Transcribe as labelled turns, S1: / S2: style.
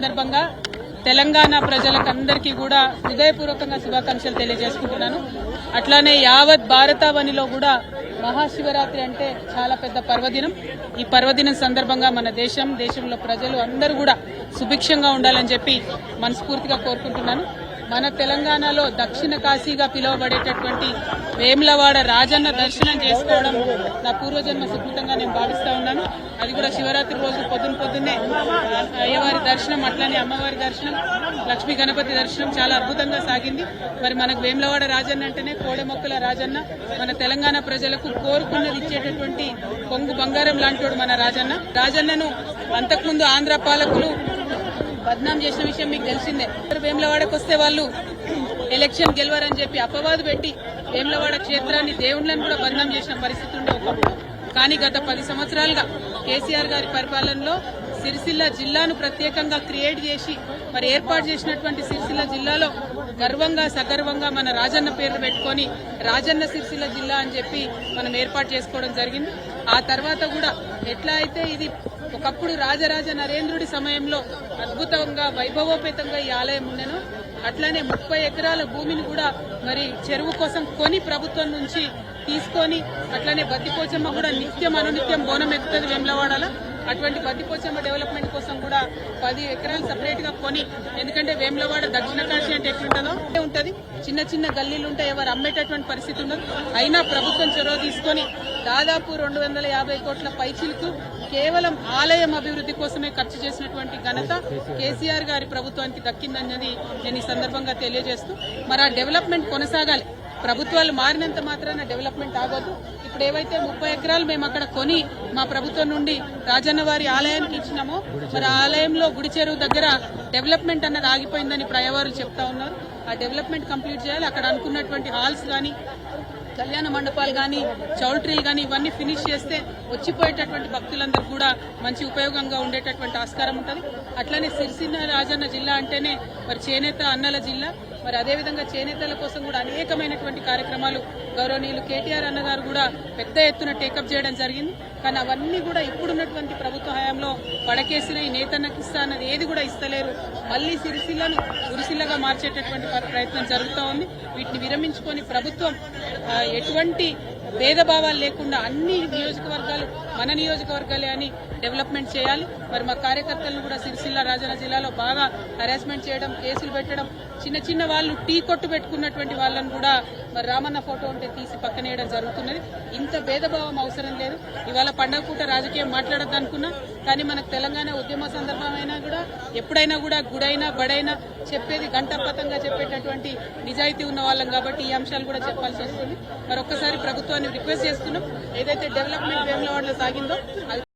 S1: సందర్భంగా తెలంగాణ ప్రజలకందరికీ కూడా హృదయపూర్వకంగా శుభాకాంక్షలు తెలియజేసుకుంటున్నాను. అట్లానే యావత్ భారతావనిలో కూడా మహాశివరాత్రి అంటే చాలా పెద్ద పర్వదినం. ఈ పర్వదినం సందర్భంగా మన దేశంలో ప్రజలు అందరూ కూడా సుభిక్షంగా ఉండాలని చెప్పి మనస్ఫూర్తిగా కోరుకుంటున్నాను. మన తెలంగాణలో దక్షిణ కాశీగా పిలువబడేటటువంటి వేములవాడ రాజన్న దర్శనం చేసుకోవడం నా పూర్వజన్మ సుకృతంగా నేను భావిస్తా ఉన్నాను. అది కూడా శివరాత్రి రోజు పొద్దున్నే అయ్యవారి దర్శనం, అట్లానే అమ్మవారి దర్శనం, లక్ష్మీ గణపతి దర్శనం చాలా అద్భుతంగా సాగింది. మరి మనకు వేములవాడ రాజన్న అంటేనే కోడెమొక్కల రాజన్న, మన తెలంగాణ ప్రజలకు కోరుకున్నది ఇచ్చేటటువంటి కొంగు బంగారం లాంటివాడు మన రాజన్నను అంతకుముందు ఆంధ్ర పాలకులు బద్నాం చేసిన విషయం మీకు తెలిసిందే. వేములవాడకు వస్తే వాళ్ళు ఎలక్షన్ గెలవరని చెప్పి అపవాదు పెట్టి వేములవాడ క్షేత్రాన్ని దేవుళ్లను కూడా బద్నాం చేసిన పరిస్థితి ఉండే ఒకప్పుడు. కానీ గత 10 సంవత్సరాలుగా కేసీఆర్ గారి పరిపాలనలో సిరిసిల్ల జిల్లాను ప్రత్యేకంగా క్రియేట్ చేసి మరి ఏర్పాటు చేసినటువంటి సిరిసిల్ల జిల్లాలో గర్వంగా సగర్వంగా మన రాజన్న పేరు పెట్టుకొని రాజన్న సిరిసిల్ల జిల్లా అని చెప్పి మనం ఏర్పాటు చేసుకోవడం జరిగింది. ఆ తర్వాత కూడా ఎట్లా అయితే ఇది ఒకప్పుడు రాజరాజ నరేంద్రుడి సమయంలో అద్భుతంగా వైభవోపేతంగా ఈ ఆలయం ఉండెను, అట్లానే 30 ఎకరాల భూమిని కూడా మరి చెరువు కోసం కొని ప్రభుత్వం నుంచి తీసుకొని అట్లానే బద్దిపోచమ్మ కూడా నిత్యం అనునిత్యం బోనం ఎక్కుతుంది వేములవాడలో. అటువంటి బద్దిపోచమ్మ డెవలప్మెంట్ కోసం కూడా 10 ఎకరాలు సపరేట్ గా కొని, ఎందుకంటే వేములవాడ దక్షిణ కాశీ అంటే ఎట్లుంటుందో ఉంటది, చిన్న చిన్న గల్లీలు ఉంటాయి, ఎవరు అమ్మేటటువంటి పరిస్థితి ఉండదు. అయినా ప్రభుత్వం చొరవ తీసుకొని దాదాపు 250 కోట్ల పైచిలకు కేవలం ఆలయం అభివృద్ధి కోసమే ఖర్చు చేసినటువంటి ఘనత కేసీఆర్ గారి ప్రభుత్వానికి దక్కిందన్నది నేను ఈ సందర్భంగా తెలియజేస్తూ, మరి ఆ డెవలప్మెంట్ కొనసాగాలి. ప్రభుత్వాలు మారినంత మాత్రాన డెవలప్మెంట్ ఆగొద్దు. ఇప్పుడు ఏవైతే 30 ఎకరాలు మేము అక్కడ కొని మా ప్రభుత్వం నుండి రాజన్న వారి ఆలయానికి ఇచ్చినామో, మరి ఆ ఆలయంలో గుడి చెరువు దగ్గర డెవలప్మెంట్ అన్నది ఆగిపోయిందని ఇప్పుడు అయ్యవారులు చెప్తా ఉన్నారు. ఆ డెవలప్మెంట్ కంప్లీట్ చేయాలి. అక్కడ అనుకున్నటువంటి హాల్స్ కానీ, కళ్యాణ మండపాలు కానీ, చౌల్ట్రీలు కానీ ఇవన్నీ ఫినిష్ చేస్తే వచ్చిపోయేటటువంటి భక్తులందరూ కూడా మంచి ఉపయోగంగా ఉండేటటువంటి ఆస్కారం ఉంటుంది. అట్లనే సిరిసిల్ల రాజన్న జిల్లా అంటేనే మరి చేనేత అన్నల జిల్లా. మరి అదేవిధంగా చేనేతల కోసం కూడా అనేకమైనటువంటి కార్యక్రమాలు గౌరవనీయులు కేటీఆర్ అన్నగారు కూడా పెద్ద ఎత్తున టేకప్ చేయడం జరిగింది. కానీ అవన్నీ కూడా ఇప్పుడున్నటువంటి ప్రభుత్వ హయాంలో పడకేసిన ఈ నేతన్నకి ఇస్తా అన్నది ఏది కూడా ఇస్తలేరు. మళ్లీ సిరిసిల్లను ఉరిసిల్లగా మార్చేటటువంటి ప్రయత్నం జరుగుతూ ఉంది. వీటిని విరమించుకొని ప్రభుత్వం ఎటువంటి భేదభావాలు లేకుండా అన్ని నియోజకవర్గాలు మన నియోజకవర్గాలే అని డెవలప్మెంట్ చేయాలి. మరి మా కార్యకర్తలను కూడా సిరిసిల్ల రాజన్న జిల్లాలో బాగా హరాస్మెంట్ చేయడం, కేసులు పెట్టడం, చిన్న వాళ్ళు టీ కొట్టు పెట్టుకున్నటువంటి వాళ్ళని కూడా మరి రామన్న ఫోటో ఉంటే తీసి పక్కనేయడం జరుగుతున్నది. ఇంత భేదభావం అవసరం లేదు. ఇవాళ పండగ పూట రాజకీయం మాట్లాడద్దు అనుకున్నా, కానీ మనకు తెలంగాణ ఉద్యమ సందర్భమైనా కూడా ఎప్పుడైనా కూడా గుడైనా బడైనా చెప్పేది గంటపతంగా చెప్పేటటువంటి నిజాయితీ ఉన్న వాళ్ళం కాబట్టి ఈ అంశాలు కూడా చెప్పాల్సి వస్తుంది. మరొక్కసారి ప్రభుత్వాన్ని రిక్వెస్ట్ చేస్తున్నాం, ఏదైతే డెవలప్మెంట్ వేములవాడలో సాగిందో